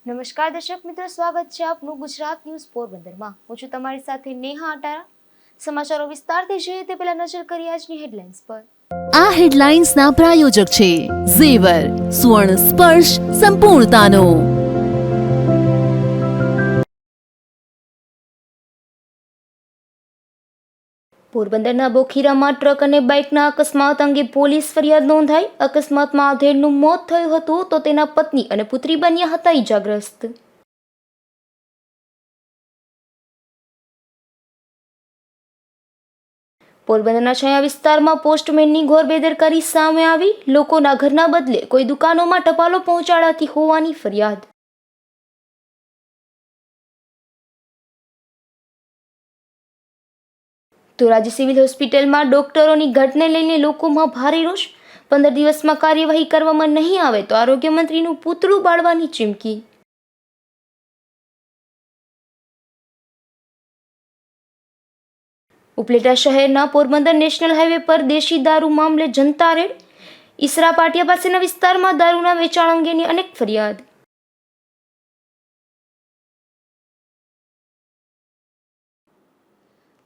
નમસ્કાર દર્શક મિત્રો, સ્વાગત છે આપનું ગુજરાત ન્યૂઝ પોરબંદરમાં। હું છું તમારી સાથે નેહા અટારા। સમાચારો વિસ્તારથી જોઈએ તે પહેલા નજર કરીએ આજની હેડલાઇન્સ પર। આ હેડલાઇન્સના પ્રાયોજક છે ઝેવર, સુવર્ણ સ્પર્શ સંપૂર્ણતાનો। પોરબંદરના બોખીરામાં ટ્રક અને બાઇકના અકસ્માત અંગે પોલીસ ફરિયાદ નોંધાઈ। અકસ્માતમાં આધેડનું મોત થયું હતું તો તેના પત્ની અને પુત્રી બન્યા હતા ઈજાગ્રસ્ત। પોરબંદરના છાયા વિસ્તારમાં પોસ્ટમેનની ઘોર બેદરકારી સામે આવી। લોકોના ઘરના બદલે કોઈ દુકાનોમાં ટપાલો પહોંચાડાતી હોવાની ફરિયાદ। ધોરાજી સિવિલ હોસ્પિટલમાં ડોક્ટરોની ઘટને લઈને લોકોમાં ભારે રોષ। 15 દિવસમાં કાર્યવાહી કરવામાં નહીં આવે તો આરોગ્ય મંત્રીનું પૂતળું બાળવાની ચીમકી। ઉપલેટા શહેરના પોરબંદર નેશનલ હાઈવે પર દેશી દારૂ મામલે જનતા રેડ। ઈસરા પાટિયા પાસેના વિસ્તારમાં દારૂના વેચાણ અંગેની અનેક ફરિયાદ।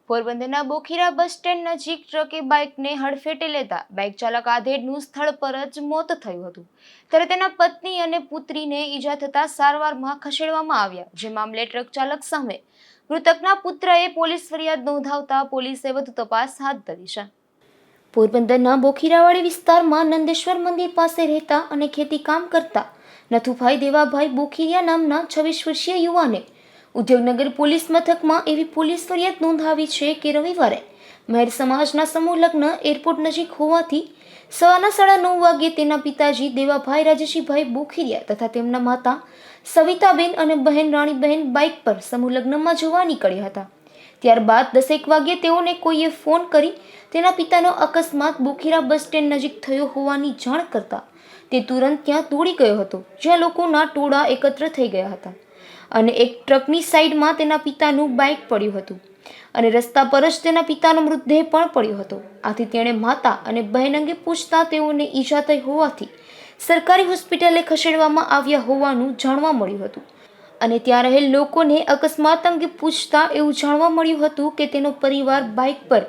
પોરબંદરના બોખીરા બસ સ્ટેન્ડ નજીક ટ્રકે બાઇકને હડફેટે લેતા બાઇક ચાલક આધેડનું સ્થળ પર જ મોત થયું હતું, ત્યારે તેના પત્ની અને પુત્રીને ઈજા થતા સારવારમાં ખસેડવામાં આવ્યા। જે મામલે ટ્રક ચાલક સામે મૃતકના પુત્રએ પોલીસ ફરિયાદ નોંધાવતા પોલીસે વધુ તપાસ હાથ ધરી છે। પોરબંદરના બોખીરાવાડી વિસ્તારમાં નંદેશ્વર મંદિર પાસે રહેતા અને ખેતી કામ કરતા નથુભાઈ દેવાભાઈ બોખીરિયા નામના 26 વર્ષીય યુવાને ઉદ્યોગનગર પોલીસ મથકમાં એવી પોલીસ ફરિયાદ નોંધાવી છે કે રવિવારે મહેર સમાજના સમૂહ લગ્ન એરપોર્ટ નજીક હોવાથી સવારના 9:30 વાગ્યે તેના પિતાજી દેવાભાઈ રાજેશભાઈ બોખીરિયા તથા તેમના માતા સવિતાબેન અને બહેન રાણીબહેન બાઇક પર સમૂહ લગ્નમાં જવા નીકળ્યા હતા। ત્યારબાદ 10:01 વાગ્યે તેઓને કોઈએ ફોન કરી તેના પિતાનો અકસ્માત બોખીરા બસ સ્ટેન્ડ નજીક થયો હોવાની જાણ કરતા તે તુરંત ત્યાં દોડી ગયો હતો, જ્યાં લોકોના ટોળા એકત્ર થઈ ગયા હતા અને એક ટ્રકની સાઈડમાં તેના પિતાનું બાઇક પડ્યું હતું અને રસ્તા પર જ તેના પિતાનો મૃતદેહ પણ પડ્યો હતો। આથી તેણે માતા અને બહેન અંગે પૂછતા તેઓને ઈજા થઈ હોવાથી સરકારી હોસ્પિટલે ખસેડવામાં આવ્યા હોવાનું જાણવા મળ્યું હતું અને ત્યાં રહેલ લોકોને અકસ્માત અંગે પૂછતા એવું જાણવા મળ્યું હતું કે તેનો પરિવાર બાઇક પર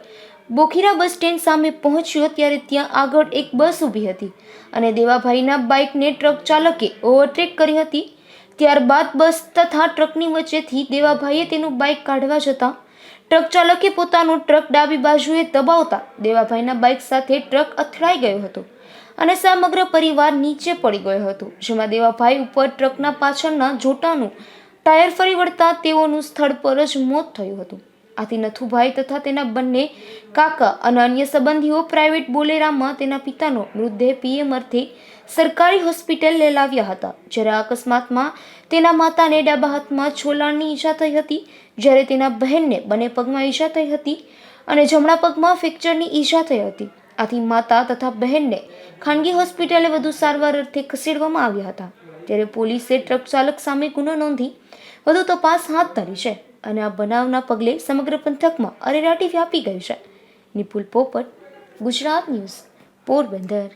બોખીરા બસ સ્ટેન્ડ સામે પહોંચ્યો ત્યારે ત્યાં આગળ એક બસ ઊભી હતી અને દેવાભાઈના બાઇકને ટ્રક ચાલકે ઓવરટેક કરી હતી। ત્યારબાદ બસ તથા ટ્રકની વચ્ચેથી દેવાભાઈએ તેનું બાઇક કાઢવા જતાં ટ્રક ચાલકે પોતાનો ટ્રક ડાબી બાજુએ દબાવતા દેવાભાઈના બાઇક સાથે ટ્રક અથડાઈ ગયો હતો અને સમગ્ર પરિવાર નીચે પડી ગયો હતો, જેમાં દેવાભાઈ ઉપર ટ્રકના પાછળના જોટાનું ટાયર ફરી વળતા તેઓનું સ્થળ પર જ મોત થયું હતું। આથી નથુભાઈ તથા તેના બંને કાકા અને અન્ય સંબંધીઓ પ્રાઇવેટ બોલેરામાં તેના પિતાનો મૃતદેહ પીએમ અર્થે સરકારી હોસ્પિટલ લઈ લાવ્યા હતા। જ્યારે આ અકસ્માતમાં તેના માતાને ડાબા હાથમાં છોલાણની ઈજા થઈ હતી, જ્યારે તેના બહેનને બંને પગમાં ઈજા થઈ હતી અને જમણા પગમાં ફ્રેક્ચરની ઈજા થઈ હતી। આથી માતા તથા બહેનને ખાનગી હોસ્પિટલે વધુ સારવાર અર્થે ખસેડવામાં આવ્યા હતા। ત્યારે પોલીસે ટ્રક ચાલક સામે ગુનો નોંધી વધુ તપાસ હાથ ધરી છે અને આ બનાવના પગલે સમગ્ર પંથકમાં અરેરાટી વ્યાપી ગઈ છે। નિપુલ પોપટ, ગુજરાત ન્યૂઝ, પોરબંદર।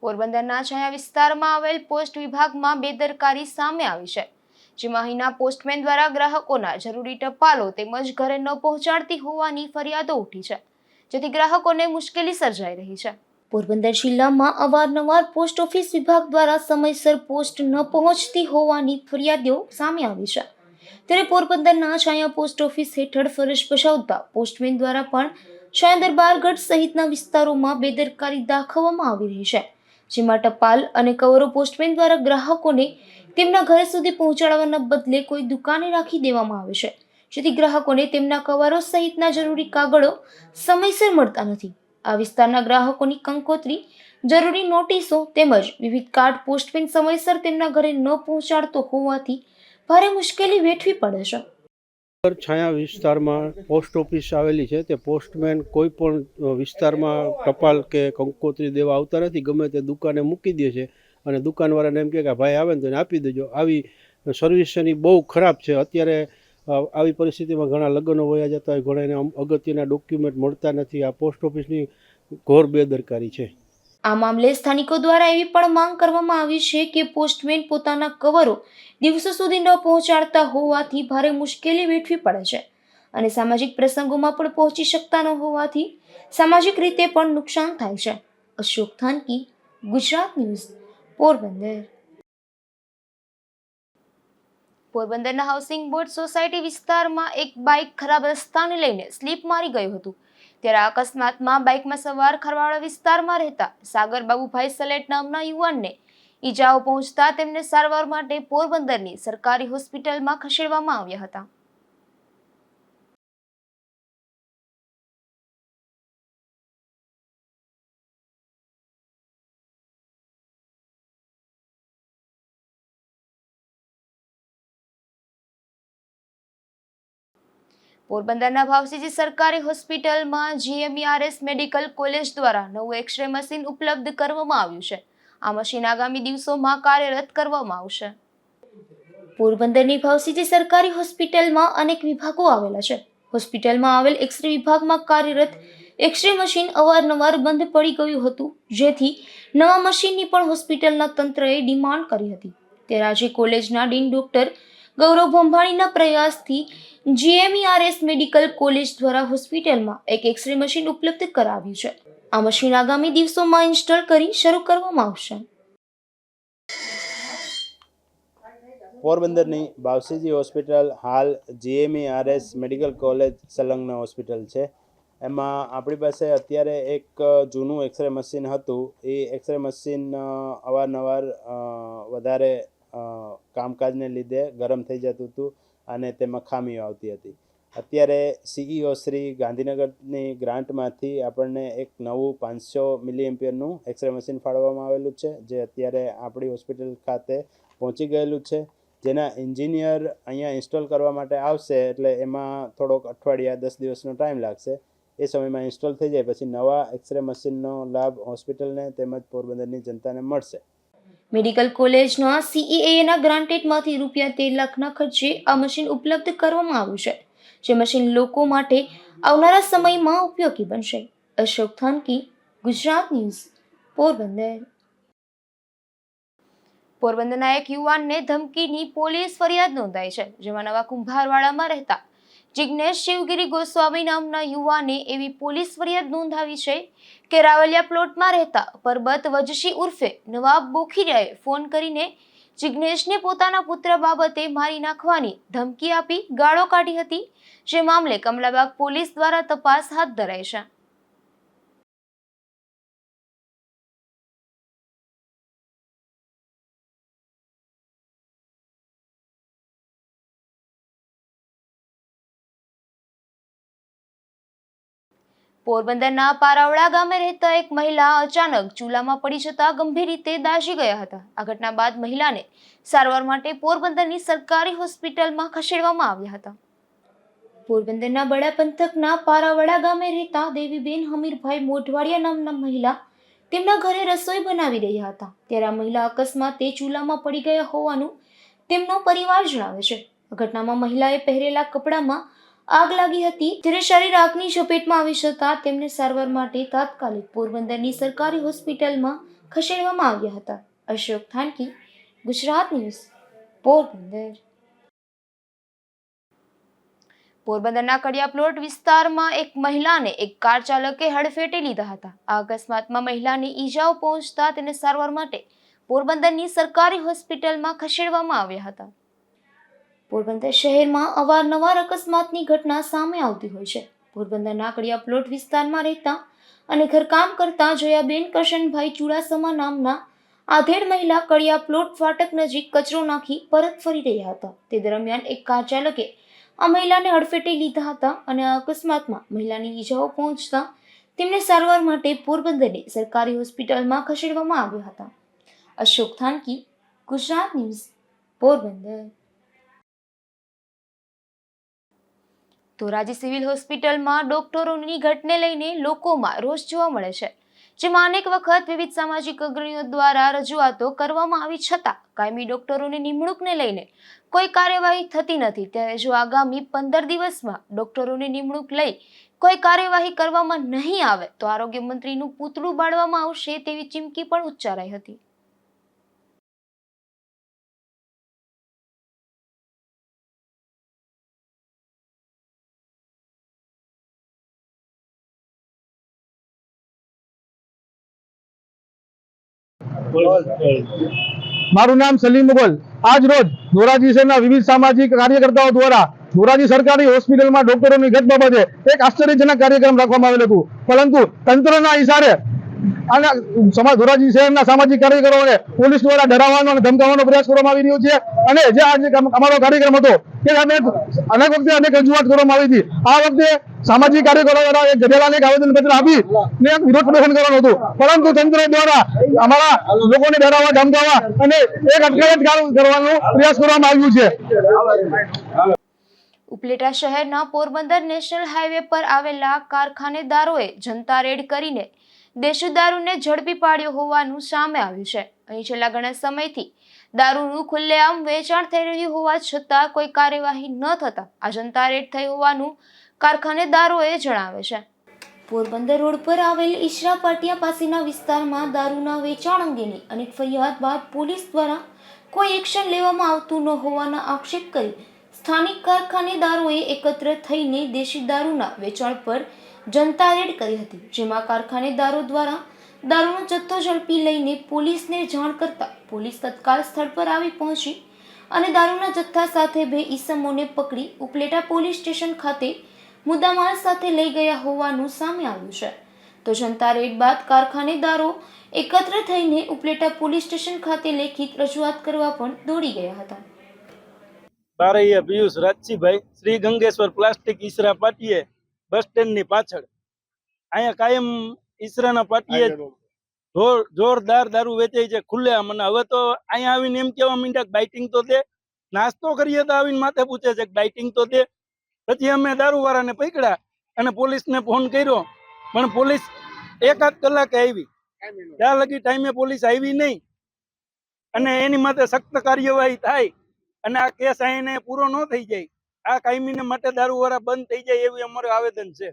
પોરબંદરના છાયા વિસ્તારમાં આવેલ પોસ્ટ વિભાગમાં બેદરકારી સામે આવી છે, જેમાં અહીંના પોસ્ટમેન દ્વારા ગ્રાહકોના જરૂરી ટપાલો તેમજ ઘરે ન પહોંચાડતી હોવાની ફરિયાદો ઉઠી છે, જેથી ગ્રાહકોને મુશ્કેલી સર્જાઈ રહી છે। પોરબંદર જિલ્લામાં અવારનવાર પોસ્ટ ઓફિસ વિભાગ દ્વારા સમયસર પોસ્ટ ન પહોંચતી હોવાની ફરિયાદો સામે આવી છે, ત્યારે પોરબંદરના છાયા પોસ્ટ ઓફિસ હેઠળ ફરજ બજાવતા પોસ્ટમેન દ્વારા પણ છાયા દરબારગઢ સહિતના વિસ્તારોમાં બેદરકારી દાખવવામાં આવી રહી છે, જેમાં ટપાલ અને કવરો પોસ્ટમેન દ્વારા ગ્રાહકોને તેમના ઘર સુધી પહોંચાડવાના બદલે કોઈ દુકાને રાખી દેવામાં આવે છે, જેથી ગ્રાહકોને તેમના કવરો સહિતના જરૂરી કાગળો સમયસર મળતા નથી। આ વિસ્તારના ગ્રાહકોની કંકોત્રી, જરૂરી નોટિસો તેમજ વિવિધ કાર્ડ પોસ્ટમેન સમયસર તેમના ઘરે ન પહોંચાડતો હોવાથી ભારે મુશ્કેલી વેઠવી પડે છે। છાયા વિસ્તારમાં પોસ્ટ ઓફિસ આવેલી છે, તે પોસ્ટમેન કોઈ પણ વિસ્તારમાં ટપાલ કે કંકોત્રી દેવા આવતા નથી, ગમે તે દુકાને મૂકી દે છે અને દુકાનવાળાને એમ કે ભાઈ આવે ને તો એને આપી દેજો। આવી સર્વિસ એની બહુ ખરાબ છે। અત્યારે આવી પરિસ્થિતિમાં ઘણા લગ્નો વયા જતા હોય, ઘણાને અગત્યના ડોક્યુમેન્ટ મળતા નથી। આ પોસ્ટ ઓફિસની ઘોર બેદરકારી છે। આ મામલે સ્થાનિકો દ્વારા એવી પણ માંગ કરવામાં આવી છે કે પોસ્ટમેન પોતાના કવરો દિવસો સુધી ન પહોંચાડતા હોવાથી ભારે મુશ્કેલી વેઠવી પડે છે અને સામાજિક પ્રસંગોમાં પણ પહોંચી શકતા ન હોવાથી સામાજિક રીતે પણ નુકસાન થાય છે. અશોક થાનકી, ગુજરાત ન્યૂઝ, પોરબંદર. પોરબંદરના હાઉસિંગ બોર્ડ સોસાયટી વિસ્તારમાં એક બાઇક ખરાબ રસ્તાને લઈને સ્લીપ મારી ગયું હતું. ત્યારે અકસ્માતમાં બાઇકમાં સવાર ખરવાડા વિસ્તારમાં રહેતા સાગર બાબુભાઈ સલેટ નામના યુવાનને ઈજાઓ પહોંચતા તેમને સારવાર માટે પોરબંદરની સરકારી હોસ્પિટલમાં ખસેડવામાં આવ્યા હતા. પોરબંદરના ભાવસીજી સરકારી હોસ્પિટલમાં GMERS મેડિકલ કોલેજ દ્વારા નવું એક્સરે મશીન ઉપલબ્ધ કરવામાં આવ્યું છે. આ મશીન આગામી દિવસોમાં કાર્યરત કરવામાં આવશે. પોરબંદરની ભાવસીજી સરકારી હોસ્પિટલમાં અનેક વિભાગો આવેલા છે. હોસ્પિટલમાં આવેલ એક્સરે વિભાગમાં કાર્યરત એક્સરે મશીન અવારનવાર બંધ પડી ગયું હતું, જેથી નવા મશીનની પણ હોસ્પિટલના તંત્રએ ડિમાન્ડ કરી હતી. ત્યારે આજે કોલેજના ડીન ડોક્ટર ગૌરવ ભંભાણીના પ્રયાસથી GMERS મેડિકલ કોલેજ દ્વારા હોસ્પિટલમાં એક એક્સરે મશીન ઉપલબ્ધ કરાવ્યું છે. આ મશીન આગામી દિવસોમાં ઇન્સ્ટોલ કરી શરૂ કરવામાં આવશે. પોરબંદરની ભાવસીજી હોસ્પિટલ હાલ GMERS મેડિકલ કોલેજ સંલગ્ન હોસ્પિટલ છે. એમાં આપણી પાસે અત્યારે એક જૂનું એક્સરે મશીન હતું. એ એક્સરે મશીન અવારનવાર વધારે કામકાજને લીધે ગરમ થઈ જતું હતું અને તેમાં ખામીઓ આવતી હતી. અત્યારે CEO શ્રી ગાંધીનગરની ગ્રાન્ટમાંથી આપણને એક નવું 500 મિલીએમ્પિયરનું એક્સરે મશીન ફાળવવામાં આવેલું છે, જે અત્યારે આપણી હોસ્પિટલ ખાતે પહોંચી ગયેલું છે. જેના એન્જિનિયર અહીંયા ઇન્સ્ટોલ કરવા માટે આવશે, એટલે એમાં થોડોક અઠવાડિયા 10 દિવસનો ટાઈમ લાગશે. એ સમયમાં ઇન્સ્ટોલ થઈ જાય પછી નવા એક્સરે મશીનનો લાભ હોસ્પિટલને તેમજ પોરબંદરની જનતાને મળશે. મેડિકલ કોલેજના CEAના ગ્રાન્ટેડમાંથી ₹13 લાખના ખર્ચે આ મશીન ઉપલબ્ધ કરવામાં આવ્યું છે, જે મશીન લોકો માટે આવનારા સમયમાં ઉપયોગી બનશે. અશોક થાનકી, ગુજરાત ન્યૂઝ, પોરબંદર. પોરબંદરના એક યુવાનને ધમકીની પોલીસ ફરિયાદ નોંધાઈ છે, જેમાં નવા કુંભારવાડામાં રહેતા જિગ્નેશ શિવગીરી ગોસ્વામી નામના યુવાને એવી પોલીસ ફરિયાદ નોંધાવી છે કે રાવલિયા પ્લોટમાં રહેતા પરબત વજશી ઉર્ફે નવાબ બોખીરિયાએ ફોન કરીને જિગ્નેશને પોતાના પુત્ર બાબતે મારી નાખવાની ધમકી આપી ગાળો કાઢી હતી, જે મામલે કમલાબાગ પોલીસ દ્વારા તપાસ હાથ ધરાઈ છે. પોરબંદરના પારાવડા ગામે રહેતા એક મહિલા અચાનક ચૂલામાં પડી જતા ગંભીર રીતે દાઝી ગયા હતા. આ ઘટના બાદ મહિલાને સારવાર માટે પોરબંદરની સરકારી હોસ્પિટલમાં ખસેડવામાં આવ્યા હતા. પોરબંદરના બડા પંથકના પારાવડા ગામે રહેતા દેવીબેન હમીરભાઈ મોઢવાડિયા નામના મહિલા તેમના ઘરે રસોઈ બનાવી રહ્યા હતા. ત્યારે આ મહિલા અકસ્માતે ચૂલામાં પડી ગયા હોવાનું તેમનો પરિવાર જણાવે છે. આ ઘટનામાં મહિલાએ પહેરેલા કપડામાં આગ લાગી હતી, ત્યારે શરીર આગની ઝપેટમાં આવી જતા તેમને સારવાર માટે તાત્કાલિક પોરબંદરની સરકારી હોસ્પિટલમાં ખસેડવામાં આવ્યા હતા. અશોક થાનકી, ગુજરાત ન્યૂઝ, પોરબંદર. પોરબંદરના કડિયા પ્લોટ વિસ્તારમાં એક મહિલાને એક કાર ચાલકે હડફેટે લીધા હતા. આ અકસ્માતમાં મહિલાને ઈજાઓ પહોંચતા તેને સારવાર માટે પોરબંદરની સરકારી હોસ્પિટલમાં ખસેડવામાં આવ્યા હતા. પોરબંદર શહેરમાં અવારનવાર અકસ્માતની ઘટના સામે આવતી હોય છે. પોરબંદરના કડિયા પ્લોટ વિસ્તારમાં રહેતા અને ઘરકામ કરતા જયાબેન કરશનભાઈ ચુડાસમા નામના આધેડ મહિલા કડિયા પ્લોટ ફાટક નજીક કચરો નાખી પરત ફરી રહ્યા હતા. તે દરમિયાન એક કાર ચાલકે આ મહિલાને હડફેટે લીધા હતા અને આ અકસ્માતમાં મહિલાની ઈજાઓ પહોંચતા તેમને સારવાર માટે પોરબંદરની સરકારી હોસ્પિટલમાં ખસેડવામાં આવ્યા હતા. અશોક થાનકી, ગુજરાત ન્યૂઝ, પોરબંદર. ધોરાજી સિવિલ હોસ્પિટલમાં ડોક્ટરોની ઘટને લઈને લોકોમાં રોષ જોવા મળે છે, જેમાં અનેક વખત વિવિધ સામાજિક અગ્રણીઓ દ્વારા રજૂઆતો કરવામાં આવી છતાં કાયમી ડોક્ટરોની નિમણૂકને લઈને કોઈ કાર્યવાહી થતી નથી. ત્યારે જો આગામી 15 દિવસમાં ડોક્ટરોની નિમણૂક લઈ કોઈ કાર્યવાહી કરવામાં નહીં આવે તો આરોગ્ય મંત્રીનું પૂતળું બાળવામાં આવશે તેવી ચીમકી પણ ઉચ્ચારાઈ હતી. મારું નામ સલીમ મુગલ. આજ રોજ ધોરાજી શહેરના વિવિધ સામાજિક કાર્યકર્તાઓ દ્વારા ધોરાજી સરકારી હોસ્પિટલમાં ડોક્ટરોની ઘટ બાબતે એક આશ્ચર્યજનક કાર્યક્રમ રાખવામાં આવેલ હતું, પરંતુ તંત્રના ઇશારે ધોરાજી શહેરના સામાજિક કાર્યકરોને પોલીસ દ્વારા ડરાવવાનો અને ધમકાવવાનો પ્રયાસ કરવામાં આવી રહ્યો છે. અને જે આજે અમારો કાર્યક્રમ હતો તે અનેક વખતે અનેક રજૂઆત કરવામાં આવી હતી. આ વખતે સામાજિક કાર્યકરો દ્વારા એક ગઢેલાને એક આવેદનપત્ર આપી વિરોધ પ્રદર્શન કરવાનું હતું, પરંતુ તંત્ર દ્વારા અમારા લોકોને ડરાવવા, ધમકાવવા અને એક અટકાયત કરવાનો પ્રયાસ કરવામાં આવ્યું છે. ઉપલેટા શહેરના પોરબંદર નેશનલ હાઈવે પર આવેલા કારખાનેદારોએ જનતા રેડ કરીને દેશી દારૂને ઝડપી પાડ્યો હોવાનું સામે આવ્યું છે. અહીં છેલ્લા ઘણા સમયથી દારૂનું ખુલ્લેઆમ વેચાણ થઈ રહ્યું હોવા છતાં કોઈ કાર્યવાહી ન થતા આ જનતા રેડ થઈ હોવાનું કારખાનેદારોએ જણાવે છે. પોરબંદર રોડ પર આવેલ ઈશરા પાટિયા પાસેના વિસ્તારમાં દારૂના વેચાણ અંગેની અનેક ફરિયાદ બાદ પોલીસ દ્વારા કોઈ એક્શન લેવામાં આવતું ન હોવાના આક્ષેપ કરી સ્થાનિક કારખાનેદારોએ એકત્ર થઈને દેશી દારૂના વેચાણ પર જનતા રેડ કરી હતી, જેમાં કારખાનેદારો દ્વારા દારૂનો જથ્થો ઝડપી લઈને પોલીસને જાણ કરતા પોલીસ તત્કાલ સ્થળ પર આવી પહોંચી અને દારૂના જથ્થા સાથે 2 ઈસમોને પકડી ઉપલેટા પોલીસ સ્ટેશન ખાતે મુદ્દામાલ સાથે લઈ ગયા હોવાનું સામે આવ્યું છે. તો જનતા રેડ બાદ કારખાનેદારો એકત્ર થઈને ઉપલેટા પોલીસ સ્ટેશન ખાતે લેખિત રજૂઆત કરવા પણ દોડી ગયા હતા. બારૈયા પિયુષ રાજસીભાઈ, શ્રી ગંગેશ્વર પ્લાસ્ટિક ઈસરા પાટીએ બસ સ્ટેન્ડની પાછળ. અહીંયા કાયમ ઈસરાના પાટીએ જોરદાર દારૂ વેચાય છે ખુલ્લેઆમ. અને હવે તો અહીંયા આવીને એમ કેવા માંડ્યા કે બાઇટિંગ તો દે. નાસ્તો કરીએ તો આવીને માથે પૂછે છે કે બાઇટિંગ તો દે. પછી અમે દારૂવાળાને પકડ્યા અને પોલીસને ફોન કર્યો, પણ પોલીસ 1-8 કલાકે આવી. ત્યાં લગી ટાઈમે પોલીસ આવી નહીં અને એની માટે સખ્ત કાર્યવાહી થાય અને આ કેસ અહીંયા પૂરો ન થઈ જાય, આ કાયમીને માટે દારૂવાળા બંધ થઈ જાય એવી અમારું આવેદન છે.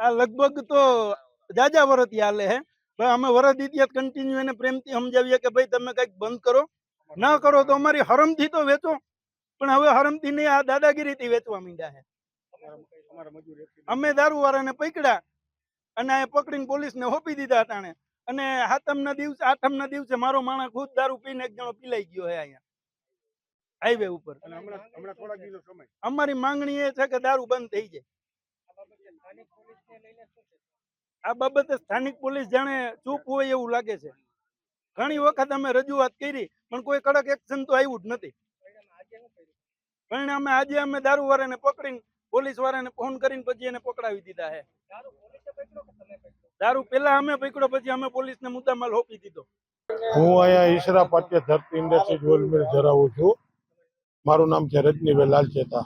આ લગભગ તો જાજા વરસથી હાલે હે. અમે વરસ ઇતિહાસ કન્ટિન્યુ એને પ્રેમથી સમજાવીએ કે ભાઈ તમે કઈક બંધ કરો, ના કરો તો અમારી હરમથી તો વેચો, પણ હવે હરમથી નહીં, આ દાદાગીરીથી વેચવા માંડ્યા છે. અમે દારૂવાળાને પકડ્યા અને આ પકડીને પોલીસને સોંપી દીધા હતા. અને 7મના દિવસે 8મના દિવસે મારો માણસ ખુદ દારૂ પીને એક જણો પીલાઈ ગયો છે અહીંયા હાઈવે ઉપર. અમારી માંગણી એ છે કે દારૂ બંધ થઈ જાય. આ બાબતે સ્થાનિક પોલીસ જાણે ચૂપ હોય એવું લાગે છે. ઘણી વખત અમે રજૂઆત કરી પણ કોઈ કડક એક્શન તો આવ્યું જ નથી. પરિણામે આજે અમે દારૂવાળાને પકડીને પોલીસ વાળાને ફોન કરીને પછી એને પકડાવી દીધા છે. દારૂ પેલા અમે પકડ્યો, પછી અમે પોલીસને મુદ્દામાલ સોંપી દીધો. હું અહીંયા ઈશરા પાટિયા ધરતી ઇન્ડસ્ટ્રીઝ વેલમેર ધરાવું છું. મારું નામ છે રજનીભાઈ લાલચેતા.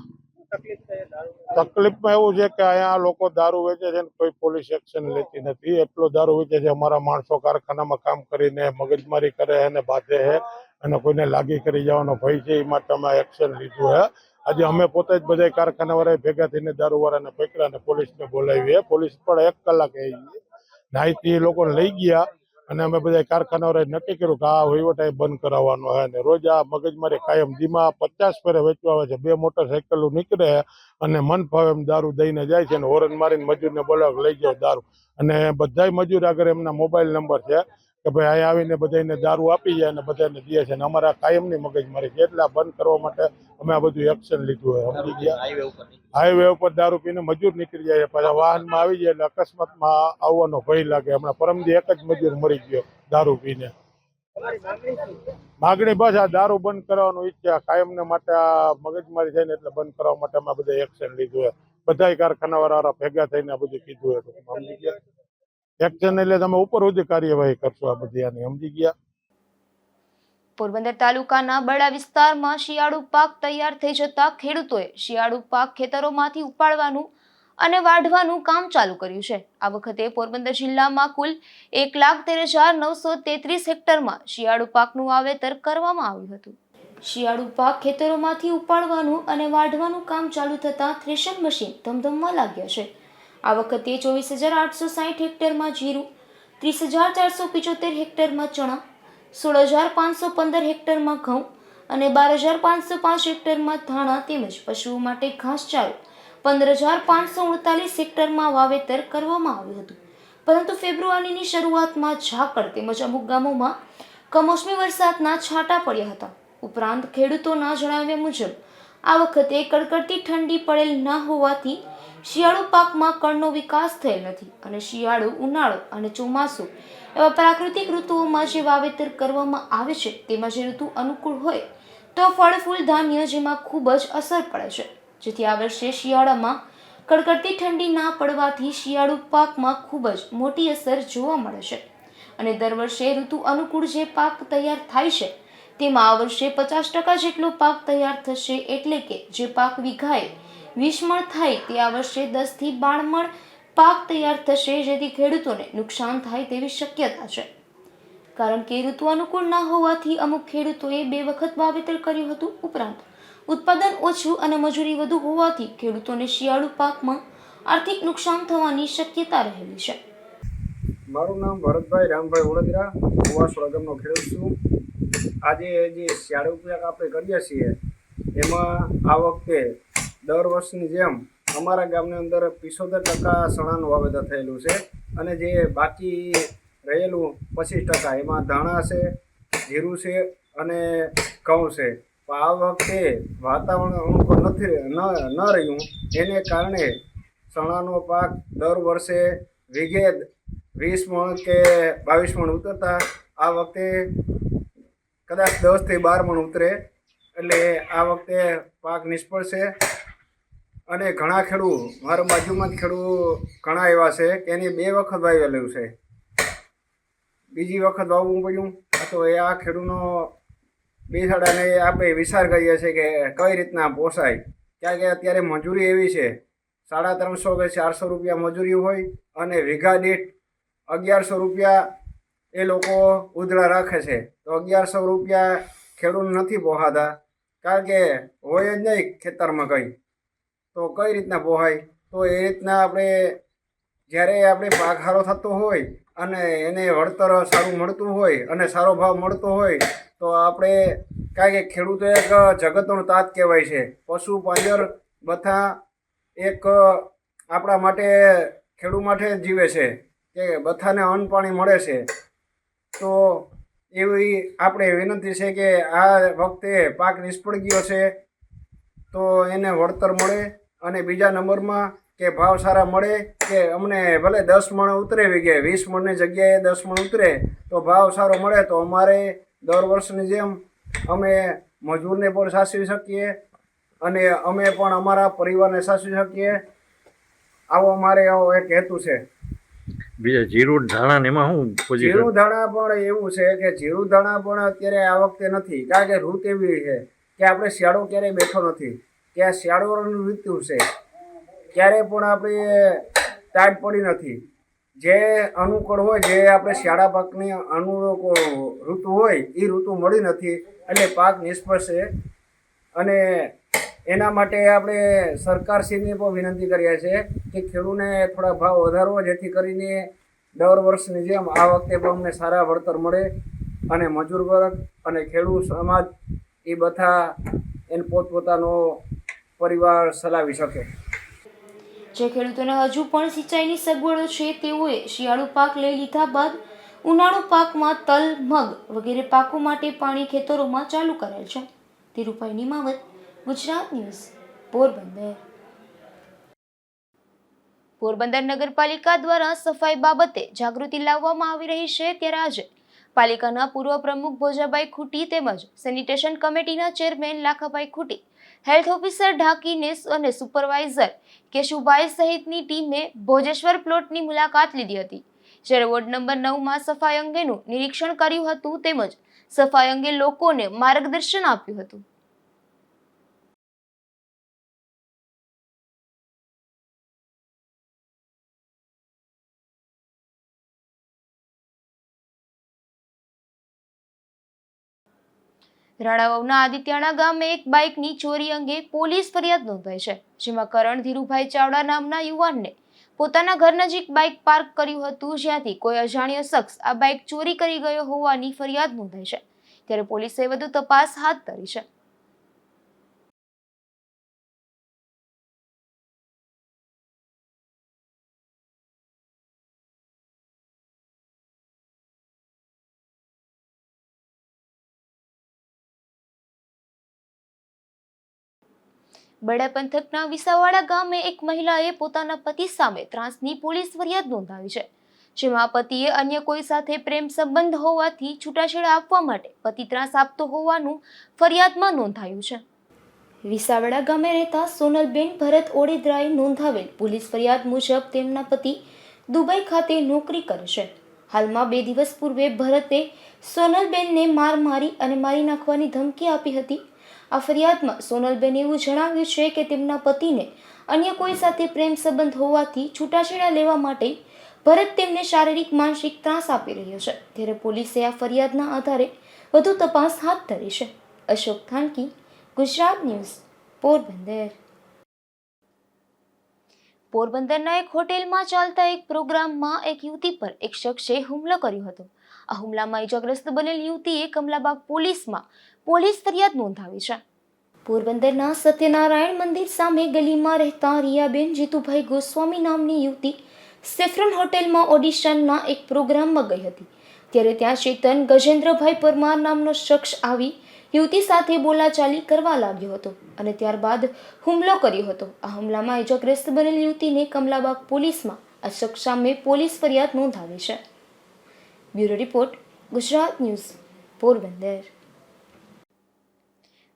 તકલીફમાં એવું છે કે અહીંયા લોકો દારૂ વેચે છે ને કોઈ પોલીસ એક્શન લેતી નથી. એટલો દારૂ વેચે છે, અમારા માણસો કારખાનામાં કામ કરીને મગજમારી કરે અને બાંધે છે અને કોઈને લાગી કરી જવાનો ભય છે, એ માટે અમે એક્શન લીધું છે. આજે અમે પોતે જ બધા કારખાનાવાળા ભેગા થઈને દારૂવાળાને પકડ્યા અને પોલીસને બોલાવી. પોલીસ પણ 1 કલાકે આવી. નાઈથી એ લોકોને લઈ ગયા અને અમે બધા કારખાનાવાળાએ નક્કી કર્યું કે આ વહીવટ બંધ કરાવવાનો છે. અને રોજ આ મગજમારી કાયમ ધીમા 50 ફેરે વેચવા આવે છે. 2 મોટરસાઇકલો નીકળે અને મન ફાવે એમ દારૂ દઈને જાય છે અને હોરન મારીને મજૂરને બોલાવે લઈ જાઓ દારૂ. અને બધાય મજૂર આગળ એમના મોબાઈલ નંબર છે કે ભાઈ અહીંયા આવીને બધાને દારૂ આપી જાય અને બધાને દે છે. અને અમારા કાયમની મગજમારી છે, એટલે બંધ કરવા માટે અમે આ બધું એક્શન લીધું હોય. સમજી ગયા? હાઈવે ઉપર દારૂ પીને મજૂર નીકળી જાય, પાછા વાહનમાં આવી જાય એટલે અકસ્માતમાં આવવાનો ભય લાગે. હમણાં પરમદી એક જ મજૂર મરી ગયો દારૂ પીને. માગણી બસ આ દારૂ બંધ કરવાનું ઈચ્છા કાયમને માટે. આ મગજમારી થાય ને એટલે બંધ કરવા માટે અમે બધા એક્શન લીધું હોય. બધા કારખાનાવાળા ભેગા થઈને આ બધું કીધું હોય. સમજી ગયા? એક્શન એટલે તમે ઉપર સુધી કાર્યવાહી કરશો આ બધી આની. સમજી ગયા? પોરબંદર તાલુકાના બડા વિસ્તારમાં શિયાળુ પાક તૈયાર થઈ જતા ખેડૂતોએ શિયાળુ પાક ખેતરોમાંથી ઉપાડવાનું અને વાઢવાનું કામ ચાલુ કર્યું છે. આ વખતે પોરબંદર જિલ્લામાં કુલ 1,13,933 હેક્ટરમાં શિયાળુ પાકનું વાવેતર કરવામાં આવ્યું હતું. શિયાળુ પાક ખેતરોમાંથી ઉપાડવાનું અને વાઢવાનું કામ ચાલુ થતાં થ્રેશર મશીન ધમધમવા લાગ્યા છે. આ વખતે 24,860 હેક્ટરમાં જીરું, 30,475 હેક્ટરમાં ચણા, 16,515 હેક્ટરમાં ઘઉં અને 12,505 હેક્ટરમાં ધાણા તેમજ પશુઓ માટે ઘાસચારો 15,539 હેક્ટરમાં વાવેતર કરવામાં આવ્યું હતું. પરંતુ ફેબ્રુઆરીની શરૂઆતમાં ઝાકળ તેમજ અમુક ગામોમાં કમોસમી વરસાદના છાંટા પડ્યા હતા. ઉપરાંત ખેડૂતોના જણાવ્યા મુજબ આ વખતે કડકડતી ઠંડી પડેલ ના હોવાથી શિયાળુ પાકમાં કણનો વિકાસ થયેલ નથી અને શિયાળુ, ઉનાળો અને ચોમાસું એવા પ્રાકૃતિક ઋતુઓમાં જે વાવેતર કરવામાં આવે છે તેમાં જે ઋતુ અનુકૂળ હોય તો ફળ, ફૂલ, ધાન્ય જેમાં ખૂબ જ અસર પડે છે. જેથી આ વર્ષે શિયાળામાં કડકડતી ઠંડી ના પડવાથી શિયાળુ પાકમાં ખૂબ જ મોટી અસર જોવા મળે છે અને દર વર્ષે ઋતુ અનુકૂળ જે પાક તૈયાર થાય છે તેમાં આ વર્ષે 50% જેટલો પાક તૈયાર થશે. એટલે કે જે પાક વીઘાએ 20 મણ થાય તે આ વર્ષે 10 થી 12 મણ પાક તૈયાર થશે, જેથી ખેડૂતોને નુકસાન થાય તેવી શક્યતા છે. કારણ કે ઋતુ અનુકૂળ ના હોવાથી અમુક ખેડૂતોએ 2 વખત વાવેતર કર્યું હતું. ઉપરાંત ઉત્પાદન ઓછું અને મજૂરી વધુ હોવાથી ખેડૂતોને શિયાળુ પાકમાં આર્થિક નુકસાન થવાની શક્યતા રહેલી છે. મારું નામ ભરતભાઈ રામભાઈ ઓળદરા, કુવાસોડા ગામનો ખેડૂત છું. આજે જે શિયાળુ પાક આપણે કરીએ છીએ એમાં આ વખતે દર વર્ષની જેમ અમારા ગામની અંદર 75% ચણાનું વાવેતર થયેલું છે અને જે બાકી રહેલું 25% એમાં ધાણા છે, જીરું છે અને ઘઉં છે. પણ આ વખતે વાતાવરણ અનુકૂળ ન રહ્યું એને કારણે ચણાનો પાક દર વર્ષે વીઘે 20 મણ કે 22 મણ ઉતરતા આ વખતે કદાચ 10 થી 12 મણ ઉતરે, એટલે આ વખતે પાક નિષ્ફળ છે. અને ઘણા ખેડૂત, મારા બાજુમાં જ ખેડૂત ઘણા એવા છે કે એની 2 વખત વાવેલું છે, બીજી વખત વાવવું પડ્યું. તો એ આ ખેડૂતનો બેસાડાને આપણે વિચાર કરીએ છીએ કે કઈ રીતના પોસાય. કારણ કે અત્યારે મજૂરી એવી છે, 350 કે 400 રૂપિયા મજૂરી હોય અને વીઘા દીઠ 1100 રૂપિયા એ લોકો ઉધડા રાખે છે. તો 1100 રૂપિયા ખેડૂત નથી પોહાતા, કારણ કે હોય જ નહીં ખેતરમાં કંઈ, તો કઈ રીતના પોહાય. તો એ રીતના આપણે જ્યારે આપણે પાક સારો થતો હોય અને એને વળતર સારું મળતું હોય અને સારો ભાવ મળતો હોય તો આપણે, કારણ કે ખેડૂતો એક જગતનો તાત કહેવાય છે. પશુ પાંજર બધા એક આપણા માટે, ખેડૂત માટે જીવે છે કે બધાને અન્ન પાણી મળે છે. તો એવી આપણે વિનંતી છે કે આ વખતે પાક નિષ્ફળ ગયો છે તો એને વળતર મળે અને બીજા નંબરમાં કે ભાવ સારા મળે, કે અમને ભલે 10 મણ ઉતરે વીઘે, 20 મણની જગ્યાએ 10 મણ ઉતરે તો ભાવ સારો મળે તો અમારે દર વર્ષની જેમ અમે મજૂરને પણ સાચવી શકીએ અને અમે પણ અમારા પરિવારને સાચવી શકીએ. આવો અમારે એક હેતુ છે. બીજા જીરું, ધાણા ને એમાં શું પોઝિશન? જીરું ધાણા પણ એવું છે કે જીરું ધાણા પણ અત્યારે આ વખતે નથી, કારણ કે ઋતુ એવી છે કે આપણે શિયાળો ક્યારેય બેઠો નથી, કે આ શિયાળોનું ઋતુ છે, ક્યારેય પણ આપણે ટાઈટ પડી નથી. જે અનુકૂળ હોય, જે આપણે શિયાળા પાકની અનુકૂળ ઋતુ હોય એ ઋતુ મળી નથી, એટલે પાક નિષ્ફળ છે. અને એના માટે આપણે સરકારશ્રીને પણ વિનંતી કરીએ છીએ કે ખેડૂતને થોડા ભાવ વધારવો, જેથી કરીને દર વર્ષની જેમ આ વખતે પણ અમને સારા વળતર મળે અને મજૂર વર્ગ અને ખેડૂત સમાજ એ બધા એને પોતપોતાનો પરિવાર ચલાવી શકે. જે ખેડૂતોને હજુ પણ સિંચાઈની સગવડો છે તેઓએ શિયાળુ પાક લઈ લીધા બાદ ઉનાળુ પાકમાં તલ, મગ વગેરે પાકો માટે પાણી ખેતરોમાં ચાલુ કરેલ છે. ધીરુભાઈ નિમાવત, ગુજરાત ન્યૂઝ, પોરબંદર. પોરબંદર નગરપાલિકા દ્વારા સફાઈ બાબતે જાગૃતિ લાવવામાં આવી રહી છે, ત્યારે આજે પાલિકાના પૂર્વ પ્રમુખ ભોજાભાઈ ખૂટી તેમજ સેનિટેશન કમિટીના ચેરમેન લાખાભાઈ ખૂટી, હેલ્થ ઓફિસર ઢાકીને અને સુપરવાઇઝર કેશુભાઈ સહિતની ટીમે ભોજેશ્વર પ્લોટની મુલાકાત લીધી હતી. જ્યારે વોર્ડ નંબર 9માં સફાઈ અંગેનું નિરીક્ષણ કર્યું હતું તેમજ સફાઈ અંગે લોકોને માર્ગદર્શન આપ્યું હતું. રાણાવાવના આદિત્યાણા ગામે એક બાઇકની ચોરી અંગે પોલીસ ફરિયાદ નોંધાઈ છે, જેમાં કરણ ધીરુભાઈ ચાવડા નામના યુવાનને પોતાના ઘર નજીક બાઇક પાર્ક કર્યું હતું, જ્યાંથી કોઈ અજાણ્યો શખ્સ આ બાઇક ચોરી કરી ગયો હોવાની ફરિયાદ નોંધાઈ છે. ત્યારે પોલીસે વધુ તપાસ હાથ ધરી છે. બડા પંથકના વિસાવાડા ગામે એક મહિલાએ પોતાના પતિ સામે ત્રાસની પોલીસ ફરિયાદ નોંધાવી છે, જેમાં પતિએ અન્ય કોઈ સાથે પ્રેમ સંબંધ હોવાથી છૂટાછેડા આપવા માટે પતિ ત્રાસ આપતો હોવાનું ફરિયાદમાં નોંધાયું છે. વિસાવાડા ગામે રહેતા સોનલબેન ભરત ઓડેદરાએ નોંધાવેલ પોલીસ ફરિયાદ મુજબ તેમના પતિ દુબઈ ખાતે નોકરી કરે છે. હાલમાં 2 દિવસ પૂર્વે ભરતે સોનલબેનને માર મારી અને મારી નાખવાની ધમકી આપી હતી. આ ફરિયાદમાં સોનલબેન એવું જણાવ્યું છે કે તેમના પતિને અન્ય કોઈ સાથે પ્રેમ સંબંધ હોવાથી છૂટાછેડા લેવા માટે ભરત તેમને શારીરિક માનસિક ત્રાસ આપી રહ્યો છે. ત્યારે પોલીસે આ ફરિયાદના આધારે વધુ તપાસ હાથ ધરી છે. અશોક થાનકી, ગુજરાત ન્યૂઝ, પોરબંદર. પોરબંદરના એક હોટેલમાં ચાલતા એક પ્રોગ્રામમાં એક યુવતી પર એક શખ્સે હુમલો કર્યો હતો. આ હુમલામાં ઇજાગ્રસ્ત બનેલ યુવતીએ કમલાબાગ પોલીસમાં પોલીસ ફરિયાદ નોંધાવી છે. પોરબંદરના સત્યનારાયણ મંદિર સામે ગલીમાં રહેતા રિયાબેન જીતુભાઈ ગોસ્વામી નામની યુવતી સેફ્રોન હોટેલમાં ઓડિશનના એક પ્રોગ્રામમાં ગઈ હતી. ત્યારે ત્યાં ચેતન ગજેન્દ્રભાઈ પરમાર નામનો શખ્સ આવી યુવતી સાથે બોલાચાલી કરવા લાગ્યો હતો અને ત્યારબાદ હુમલો કર્યો હતો. આ હુમલામાં ઇજાગ્રસ્ત બનેલ યુવતીને કમલાબાગ પોલીસમાં આ શખ્સ સામે પોલીસ ફરિયાદ નોંધાવી છે. Bureau report, Gujarat news, Porbandar.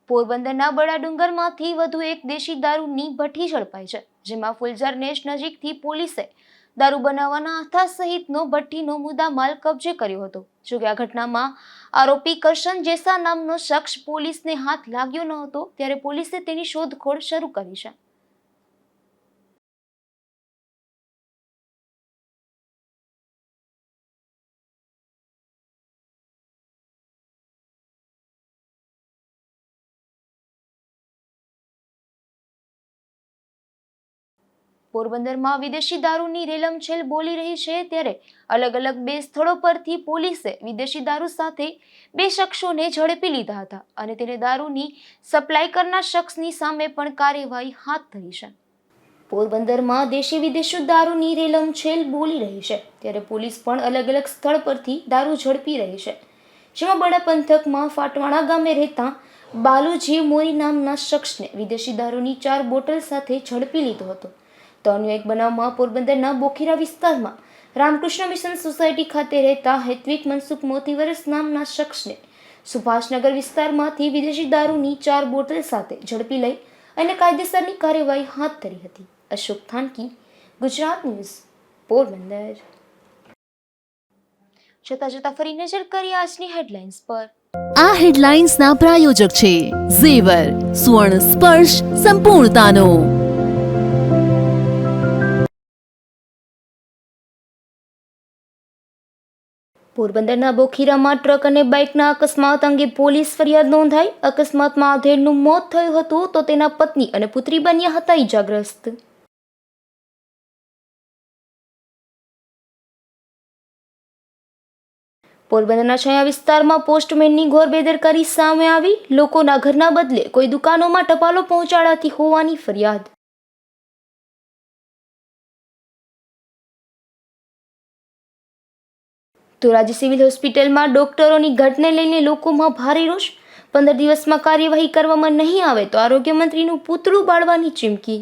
પોરબંદરના બડા ડુંગરમાંથી વધુ એક દેશી દારૂની ભઠ્ઠી ઝડપાઈ છે, જેમાં ફુલઝર નેશ નજીકથી પોલીસે દારૂ બનાવવાના હથા સહિતનો ભઠ્ઠીનો મુદ્દામાલ કબજે કર્યો હતો. જોકે આ ઘટનામાં આરોપી કરશન જેસા નામનો શખ્સ પોલીસને હાથ લાગ્યો ન હતો, ત્યારે પોલીસે તેની શોધખોળ શરૂ કરી છે. પોરબંદરમાં વિદેશી દારૂની રેલમછેલ બોલી રહી છે, ત્યારે અલગ અલગ 2 સ્થળો પરથી પોલીસે વિદેશી દારૂ સાથે 2 શખ્સોને ઝડપી લીધા હતા અને તેને દારૂની સપ્લાય કરનાર શખ્સની સામે પણ કાર્યવાહી હાથ ધરી છે. પોરબંદરમાં દેશી વિદેશી દારૂની રેલમછેલ બોલી રહી છે, ત્યારે પોલીસ પણ અલગ અલગ સ્થળ પરથી દારૂ ઝડપી રહી છે, જેમાં બડા પંથકમાં ફાટવાણા ગામે રહેતા બાલુજી મોરી નામના શખ્સને વિદેશી દારૂની 4 બોટલ સાથે ઝડપી લીધો હતો. તો અન્ય એક બનાવમાં પોરબંદરના બોખીરા વિસ્તારમાં રામકૃષ્ણ મિશન સોસાયટી ખાતે રહેતા હેત્વિક મનસુખ મોતીવરસ નામના શખ્સને સુભાષનગર વિસ્તારમાંથી વિદેશી દારૂની 4 બોટલ સાથે ઝડપી લઈ અને કાયદેસરની કાર્યવાહી હાથ ધરી હતી. અશોક થાનકી, ગુજરાત ન્યૂઝ, પોરબંદર. જતા ફરી નજર કરીએ આજની હેડલાઇન્સ પર. આ હેડલાઇન્સના પ્રાયોજક છે ઝેવર, સુવર્ણ સ્પર્શ સંપૂર્ણતાનો. પોરબંદરના બોખીરામાં ટ્રક અને બાઇકના અકસ્માત અંગે પોલીસ ફરિયાદ નોંધાઈ. અકસ્માતમાં આધેડનું મોત થયું હતું, તો તેના પત્ની અને પુત્રી બન્યા હતા ઈજાગ્રસ્ત. પોરબંદરના છાયા વિસ્તારમાં પોસ્ટમેનની ઘોર બેદરકારી સામે આવી. લોકોના ઘરના બદલે કોઈ દુકાનોમાં ટપાલો પહોંચાડાતી હોવાની ફરિયાદ. ધોરાજી સિવિલ હોસ્પિટલમાં ડોક્ટરોની ઘટને લઈને લોકોમાં ભારે રોષ. 15 દિવસમાં કાર્યવાહી કરવામાં નહીં આવે તો આરોગ્ય મંત્રીનું પૂતળું બાળવાની ચીમકી.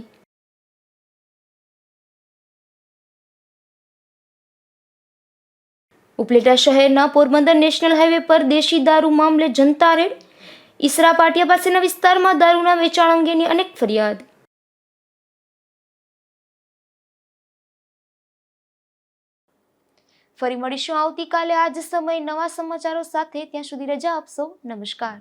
ઉપલેટા શહેરના પોરબંદર નેશનલ હાઈવે પર દેશી દારૂ મામલે જનતા રેડ. ઈસરા પાટિયા પાસેના વિસ્તારમાં દારૂના વેચાણ અંગેની અનેક ફરિયાદ. ફરી મળીશું આવતીકાલે આ જ સમયે નવા સમાચારો સાથે. ત્યાં સુધી રજા આપશો. નમસ્કાર.